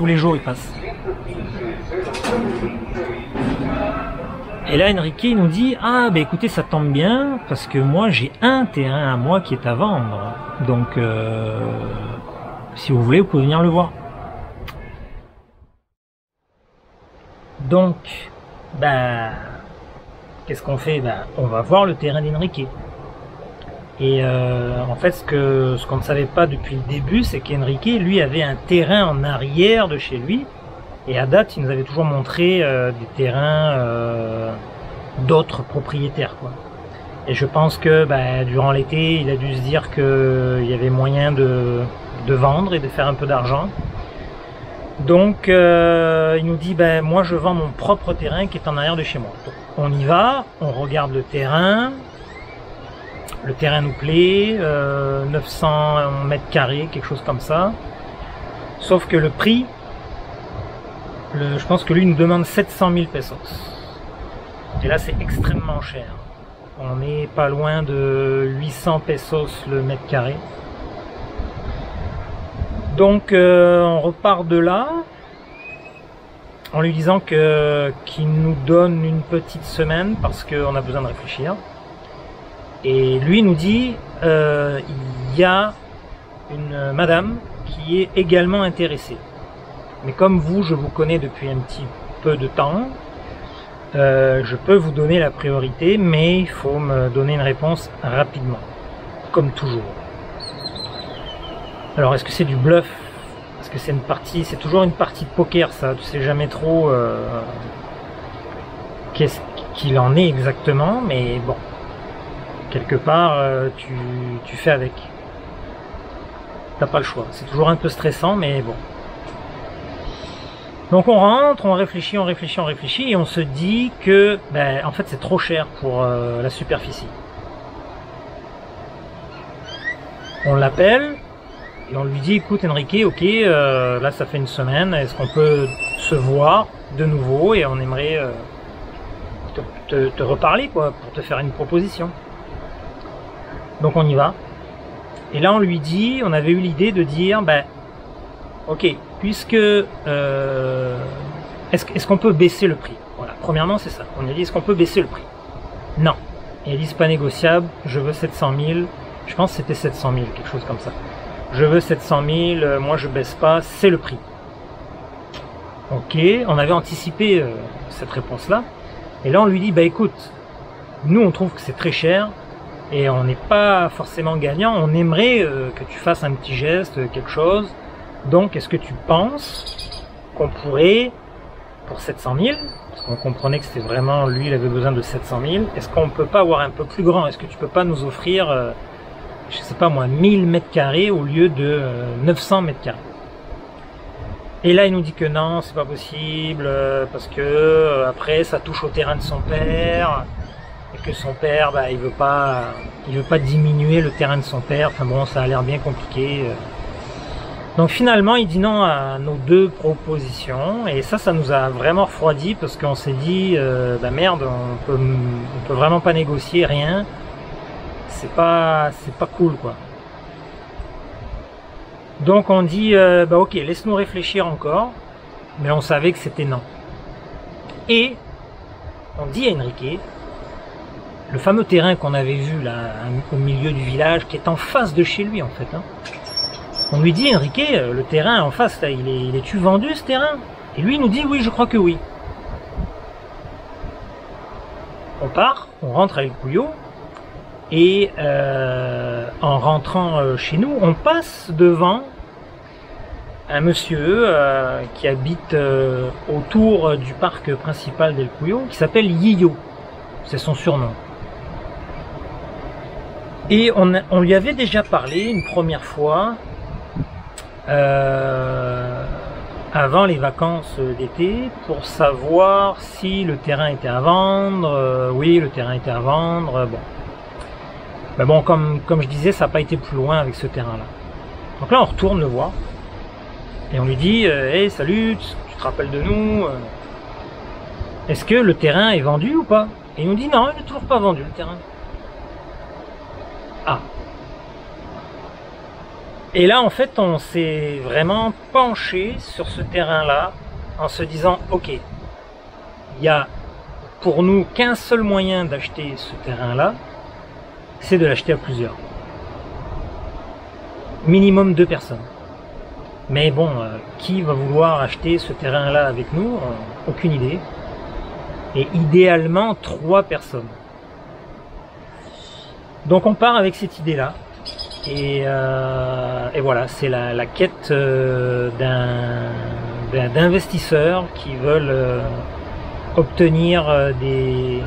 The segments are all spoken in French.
tous les jours il passe. Et là Enrique nous dit, ah bah écoutez, ça tombe bien parce que moi j'ai un terrain à moi qui est à vendre, donc si vous voulez vous pouvez venir le voir. Donc bah qu'est-ce qu'on fait? Bah on va voir le terrain d'Enrique. Et en fait ce qu'on ne savait pas depuis le début, c'est qu'Enrique lui avait un terrain en arrière de chez lui. Et à date, il nous avait toujours montré des terrains d'autres propriétaires, quoi. Et je pense que durant l'été, il a dû se dire qu'il y avait moyen de vendre et de faire un peu d'argent. Donc il nous dit, moi je vends mon propre terrain qui est en arrière de chez moi. Donc, on y va, on regarde le terrain. Le terrain nous plaît, 900 mètres carrés, quelque chose comme ça. Sauf que le prix... je pense que lui nous demande 700 000 pesos. Et là c'est extrêmement cher. On n'est pas loin de 800 pesos le mètre carré. Donc on repart de là en lui disant qu'il nous donne une petite semaine parce qu'on a besoin de réfléchir. Et lui nous dit il y a une madame qui est également intéressée. Mais comme vous, je vous connais depuis un petit peu de temps, je peux vous donner la priorité, mais il faut me donner une réponse rapidement, comme toujours. Alors, est-ce que c'est du bluff? Est-ce que c'est une partie? C'est toujours une partie de poker, ça. Tu sais jamais trop qu'est-ce qu'il en est exactement, mais bon, quelque part, tu fais avec. T'as pas le choix. C'est toujours un peu stressant, mais bon. Donc on rentre, on réfléchit et on se dit que en fait c'est trop cher pour la superficie. On l'appelle et on lui dit, écoute Enrique, ok, là ça fait une semaine, est-ce qu'on peut se voir de nouveau et on aimerait te reparler quoi, pour te faire une proposition. Donc on y va. Et là on lui dit, on avait eu l'idée de dire, ok, puisque est-ce qu'on peut baisser le prix? Voilà, premièrement c'est ça. On a dit, est-ce qu'on peut baisser le prix? Non. Et il dit, c'est pas négociable, je veux 700 000. Je pense que c'était 700 000, quelque chose comme ça. Je veux 700 000, moi je baisse pas, c'est le prix. Ok, on avait anticipé cette réponse-là. Et là on lui dit, écoute, nous on trouve que c'est très cher et on n'est pas forcément gagnant. On aimerait que tu fasses un petit geste, quelque chose. Donc, est-ce que tu penses qu'on pourrait, pour 700 000, parce qu'on comprenait que c'était vraiment, lui, il avait besoin de 700 000, est-ce qu'on peut pas avoir un peu plus grand? Est-ce que tu peux pas nous offrir, je sais pas moi, 1000 mètres carrés au lieu de 900 mètres carrés? Et là, il nous dit que non, c'est pas possible, parce que après, ça touche au terrain de son père, et que son père, il veut pas diminuer le terrain de son père. Enfin bon, ça a l'air bien compliqué. Donc finalement il dit non à nos deux propositions et ça nous a vraiment refroidi parce qu'on s'est dit merde, on peut vraiment pas négocier, rien, c'est pas cool quoi. Donc on dit ok, laisse-nous réfléchir encore, mais on savait que c'était non. Et on dit à Enrique, le fameux terrain qu'on avait vu là au milieu du village, qui est en face de chez lui en fait, on lui dit, Enrique, le terrain en face, là, il est-tu vendu ce terrain? Et lui il nous dit, oui, je crois que oui. On part, on rentre à El Cuyo, et en rentrant chez nous, on passe devant un monsieur qui habite autour du parc principal d'El Cuyo, qui s'appelle Yillo, c'est son surnom. Et on lui avait déjà parlé une première fois, avant les vacances d'été, pour savoir si le terrain était à vendre. Oui, le terrain était à vendre. Bon, mais bon, comme je disais, ça n'a pas été plus loin avec ce terrain-là. Donc là, on retourne le voir et on lui dit, hey, salut, tu te rappelles de nous? Est-ce que le terrain est vendu ou pas? Et il nous dit, non, il n'est toujours pas vendu le terrain. Ah. Et là, en fait, on s'est vraiment penché sur ce terrain-là en se disant, ok, il y a pour nous qu'un seul moyen d'acheter ce terrain-là, c'est de l'acheter à plusieurs. Minimum 2 personnes. Mais bon, qui va vouloir acheter ce terrain-là avec nous? Aucune idée. Et idéalement 3 personnes. Donc on part avec cette idée-là. Et voilà, c'est la quête d'investisseurs qui veulent obtenir des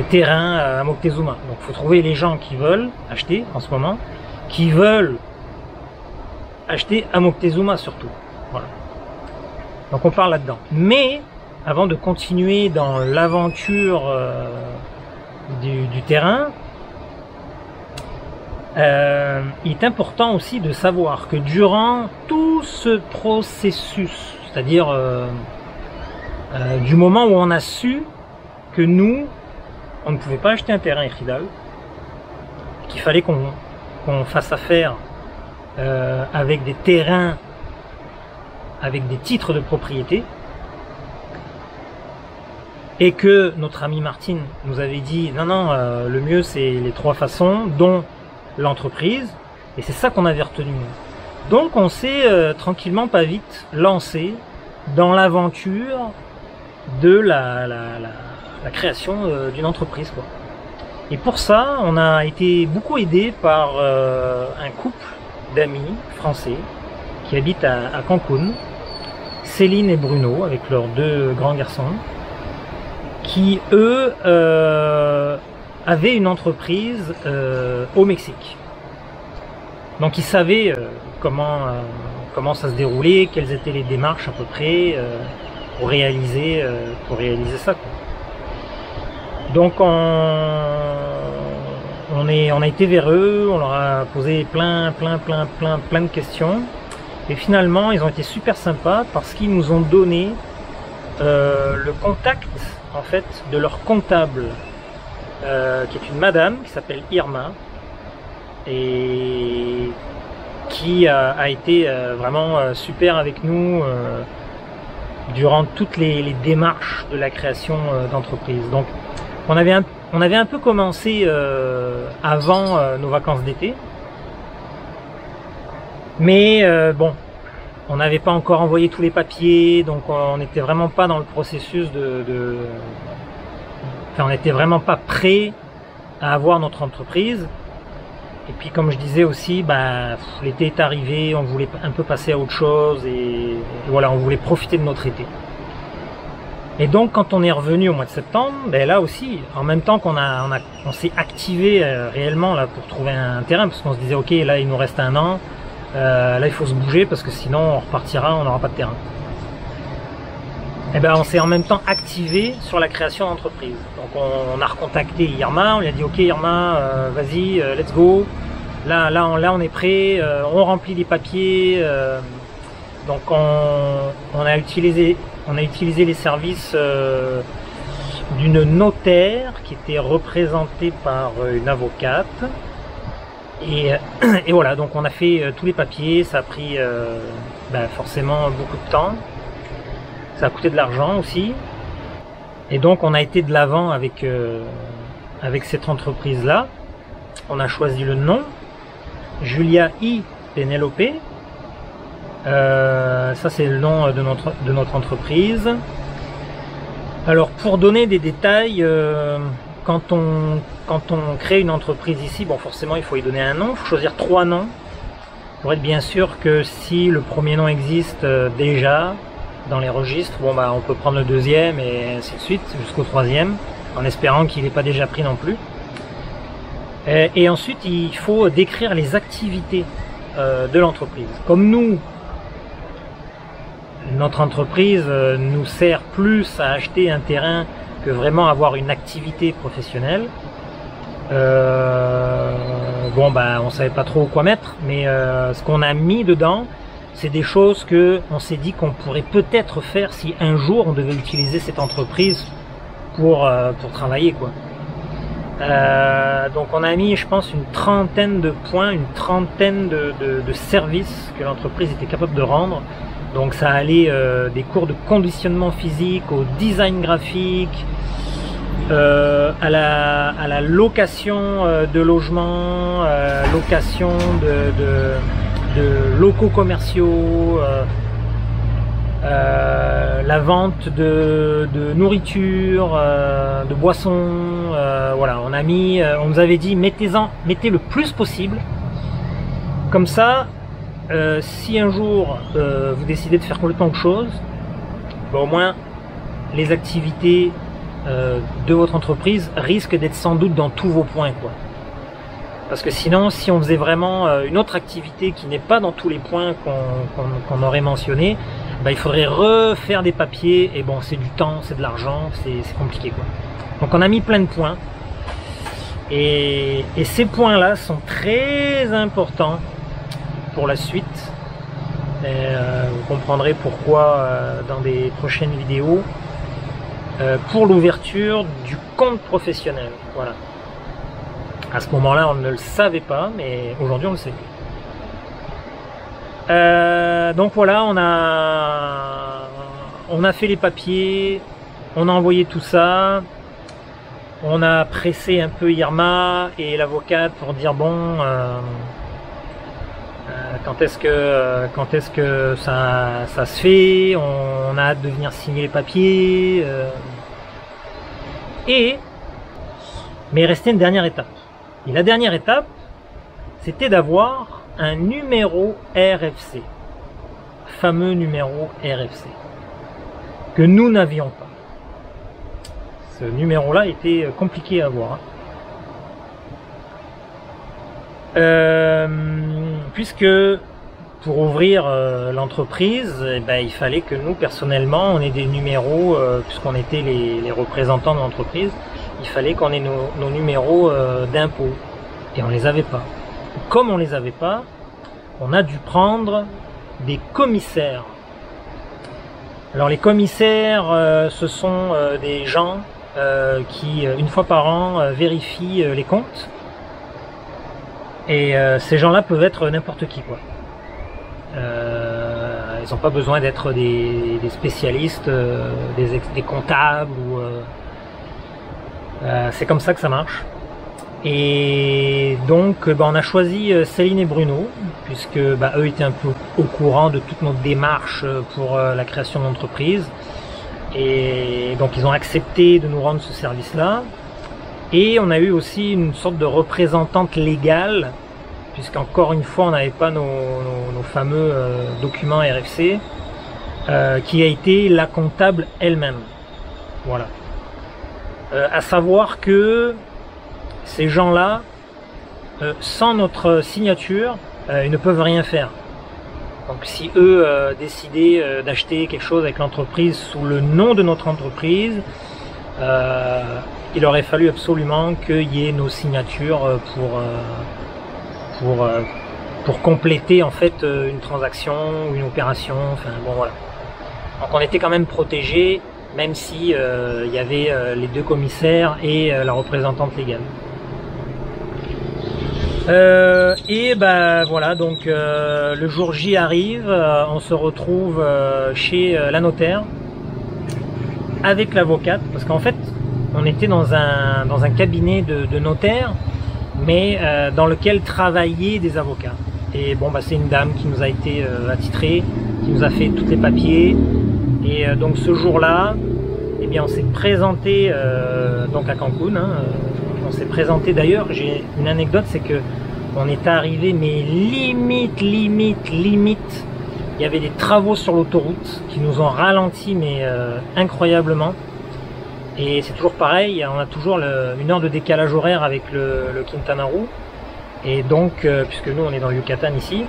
terrains à Moctezuma. Donc il faut trouver les gens qui veulent acheter en ce moment, qui veulent acheter à Moctezuma surtout. Voilà. Donc on part là-dedans. Mais avant de continuer dans l'aventure du terrain, il est important aussi de savoir que durant tout ce processus, c'est-à-dire du moment où on a su que nous, on ne pouvait pas acheter un terrain Echidal, qu'il fallait qu'on fasse affaire avec des terrains, avec des titres de propriété, et que notre ami Martine nous avait dit non, non, le mieux c'est les 3 façons, dont l'entreprise, et c'est ça qu'on avait retenu. Donc on s'est tranquillement, pas vite, lancé dans l'aventure de la création d'une entreprise, quoi. Et pour ça, on a été beaucoup aidé par un couple d'amis français qui habitent à Cancun, Céline et Bruno, avec leurs 2 grands garçons, qui eux avaient une entreprise au Mexique. Donc ils savaient comment ça se déroulait, quelles étaient les démarches à peu près pour réaliser ça, quoi. Donc on a été vers eux, on leur a posé plein de questions, et finalement ils ont été super sympas parce qu'ils nous ont donné le contact en fait de leur comptable, qui est une madame qui s'appelle Irma, et qui a été vraiment super avec nous durant toutes les démarches de la création d'entreprise. Donc on avait un peu commencé avant nos vacances d'été, mais bon, on n'avait pas encore envoyé tous les papiers, donc on n'était vraiment pas dans le processus enfin, on n'était vraiment pas prêt à avoir notre entreprise. Et puis comme je disais aussi, bah, l'été est arrivé, on voulait un peu passer à autre chose, et voilà, on voulait profiter de notre été. Et donc quand on est revenu au mois de septembre, ben là aussi, en même temps qu'on on s'est activé réellement là pour trouver un terrain, parce qu'on se disait ok, là il nous reste 1 an, là il faut se bouger parce que sinon on repartira, on n'aura pas de terrain. Et ben on s'est en même temps activé sur la création d'entreprise. Donc on a recontacté Irma, on lui a dit ok Irma, vas-y, let's go. Là on est prêt, on remplit les papiers. Donc on a utilisé les services d'une notaire qui était représentée par une avocate. Et voilà, donc on a fait tous les papiers, ça a pris forcément beaucoup de temps. Ça a coûté de l'argent aussi. Et donc on a été de l'avant avec cette entreprise-là. On a choisi le nom, Julia I. Penelope. Ça c'est le nom de notre entreprise. Alors pour donner des détails, quand on crée une entreprise ici, bon forcément il faut y donner un nom, il faut choisir 3 noms pour être bien sûr que si le premier nom existe déjà dans les registres, bon bah on peut prendre le 2e et ainsi de suite jusqu'au 3e, en espérant qu'il n'est pas déjà pris non plus. Et ensuite il faut décrire les activités de l'entreprise. Comme nous, notre entreprise nous sert plus à acheter un terrain que vraiment avoir une activité professionnelle. Bon bah on savait pas trop quoi mettre, mais ce qu'on a mis dedans, c'est des choses que on s'est dit qu'on pourrait peut-être faire si un jour on devait utiliser cette entreprise pour travailler, quoi. Donc on a mis, je pense, une trentaine de points, une trentaine de services que l'entreprise était capable de rendre. Donc ça allait des cours de conditionnement physique, au design graphique, à la location de logements, location de locaux commerciaux, la vente de nourriture, de boissons, voilà, on nous avait dit mettez le plus possible, comme ça, si un jour vous décidez de faire complètement autre chose, ben, au moins les activités de votre entreprise risquent d'être sans doute dans tous vos points, quoi. Parce que sinon, si on faisait vraiment une autre activité qui n'est pas dans tous les points qu'on aurait mentionné, bah, il faudrait refaire des papiers, et bon, c'est du temps, c'est de l'argent, c'est compliqué, quoi. Donc on a mis plein de points, et ces points-là sont très importants pour la suite, et vous comprendrez pourquoi dans des prochaines vidéos, pour l'ouverture du compte professionnel, voilà. À ce moment-là, on ne le savait pas, mais aujourd'hui, on le sait. Donc voilà, on a fait les papiers, on a envoyé tout ça, on a pressé un peu Irma et l'avocate pour dire bon, quand est-ce que ça se fait, on a hâte de venir signer les papiers, mais il restait une dernière étape. Et la dernière étape, c'était d'avoir un numéro RFC, fameux numéro RFC, que nous n'avions pas. Ce numéro-là était compliqué à avoir. Puisque pour ouvrir l'entreprise, eh ben, il fallait que nous, personnellement, on ait des numéros, puisqu'on était les représentants de l'entreprise, il fallait qu'on ait nos numéros d'impôt, et on les avait pas. Comme on les avait pas, on a dû prendre des commissaires. Alors les commissaires, ce sont des gens qui, une fois par an, vérifient les comptes, et ces gens-là peuvent être n'importe qui, quoi. Ils n'ont pas besoin d'être des spécialistes, des comptables, ou c'est comme ça que ça marche. Et donc on a choisi Céline et Bruno, puisque eux étaient un peu au courant de toute notre démarche pour la création d'entreprise, et donc ils ont accepté de nous rendre ce service-là. Et on a eu aussi une sorte de représentante légale, puisqu'encore une fois on n'avait pas nos fameux documents RFC, qui a été la comptable elle-même. Voilà. À savoir que ces gens-là, sans notre signature, ils ne peuvent rien faire. Donc si eux décidaient d'acheter quelque chose avec l'entreprise sous le nom de notre entreprise, il aurait fallu absolument qu'il y ait nos signatures pour compléter en fait une transaction ou une opération. Enfin bon, voilà. Donc on était quand même protégés, même si il y avait les deux commissaires et la représentante légale. Et voilà, donc le jour J arrive, on se retrouve chez la notaire avec l'avocate, parce qu'en fait on était dans un cabinet de notaire, mais dans lequel travaillaient des avocats. Et bon, c'est une dame qui nous a été attitrée, qui nous a fait tous les papiers. Et donc ce jour-là, eh bien, on s'est présenté donc à Cancun. On s'est présenté, d'ailleurs, j'ai une anecdote, c'est que on est arrivé, mais limite. Il y avait des travaux sur l'autoroute qui nous ont ralenti, mais incroyablement. Et c'est toujours pareil, on a toujours une heure de décalage horaire avec le Quintana Roo. Et donc, puisque nous on est dans le Yucatan ici,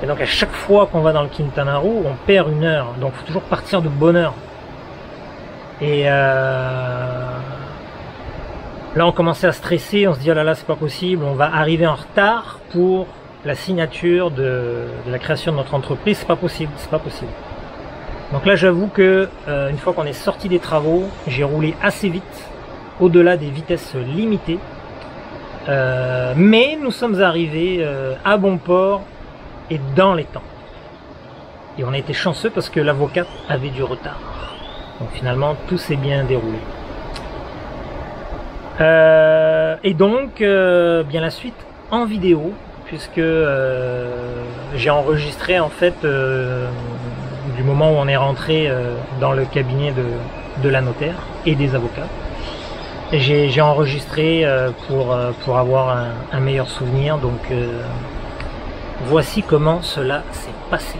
et donc à chaque fois qu'on va dans le Quintana Roo, on perd une heure. Donc il faut toujours partir de bonne heure. Et là on commençait à stresser, on se dit oh là là c'est pas possible, on va arriver en retard pour la signature de la création de notre entreprise, c'est pas possible. Donc là j'avoue que une fois qu'on est sorti des travaux, j'ai roulé assez vite, au-delà des vitesses limitées, Mais nous sommes arrivés à bon port et dans les temps. Et on a été chanceux parce que l'avocate avait du retard. Donc finalement, tout s'est bien déroulé. Et donc, bien la suite en vidéo, puisque j'ai enregistré en fait du moment où on est rentré dans le cabinet de la notaire et des avocats. J'ai enregistré pour avoir un meilleur souvenir. Donc voici comment cela s'est passé.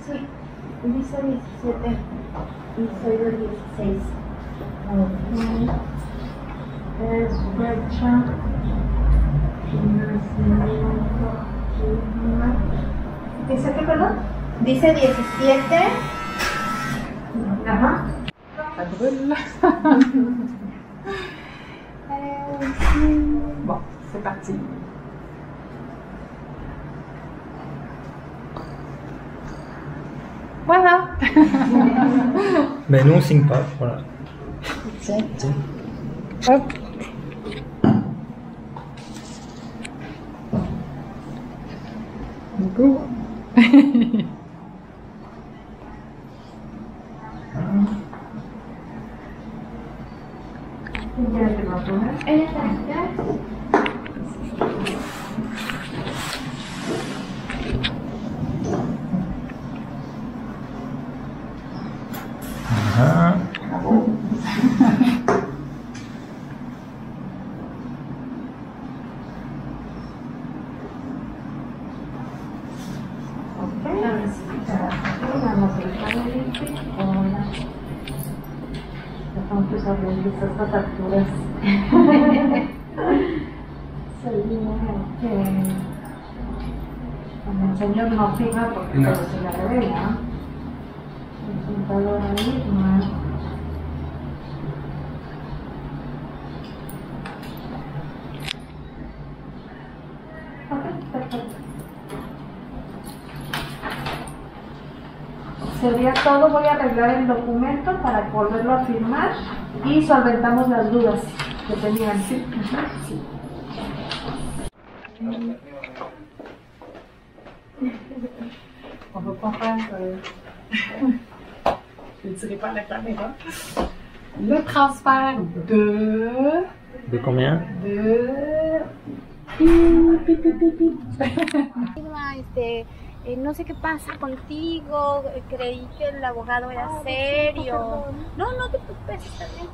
Sí, dice 17 y soy del 16. Es fecha de nacimiento. ¿Dice qué color? Dice 17. Ajá. Bon, c'est parti. Voilà. Mais nous on signe pas, voilà. Tiens. Hop. Go. Ah. Estamos hablando de estas facturas. Cuando el señor no fija porque no se la revela. El contador ahí, más. Sería todo, voy a arreglar el documento para volverlo a firmar y solventamos las dudas que tenían. Sí. Sí. On va pas faire. Je ne dirai pas à la caméra. Le transfert de. De combien? No sé qué pasa contigo, creí que el abogado era serio. No, no te preocupes, está bien.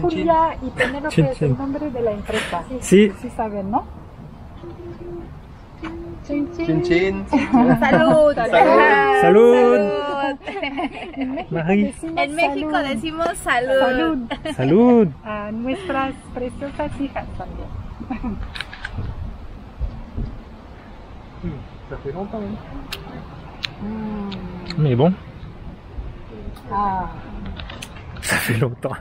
Julia y Penélope es el nombre de la empresa. Sí. Sí saben, ¿no? Chin, chin. Chin chin. Salud. Salud. Marie. En México decimos salud. Salud. Salud. A nuestras preciosas hijas también. Ça fait longtemps. Mais bon, Ah. ça fait longtemps.